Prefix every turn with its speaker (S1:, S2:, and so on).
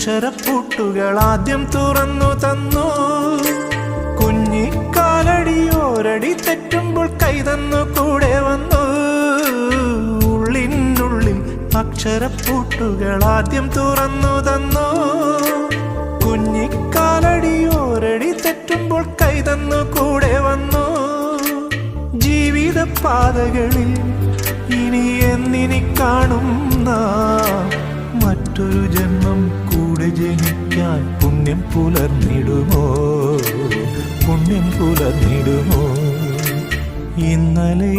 S1: അക്ഷരപ്പൂട്ടുകൾ ആദ്യം തുറന്നു തന്നു. കുഞ്ഞിക്കാലടിയോരടി തെറ്റുമ്പോൾ കൈതന്നു കൂടെ വന്നു. ഉള്ളിനുള്ളിൽ അക്ഷരപ്പൂട്ടുകൾ ആദ്യം തുറന്നു തന്നു. കുഞ്ഞിക്കാലടിയോരടി തെറ്റുമ്പോൾ കൈതന്നു കൂടെ വന്നു. ജീവിത പാതകളിൽ ഇനി എന്നിനി കാണും നാം മറ്റൊരു ജന്മം കൂടെ ജനിക്കാൻ പുണ്യം പുലർന്നിടുമോ, പുണ്യം പുലർന്നിടുമോ. ഇന്നലെ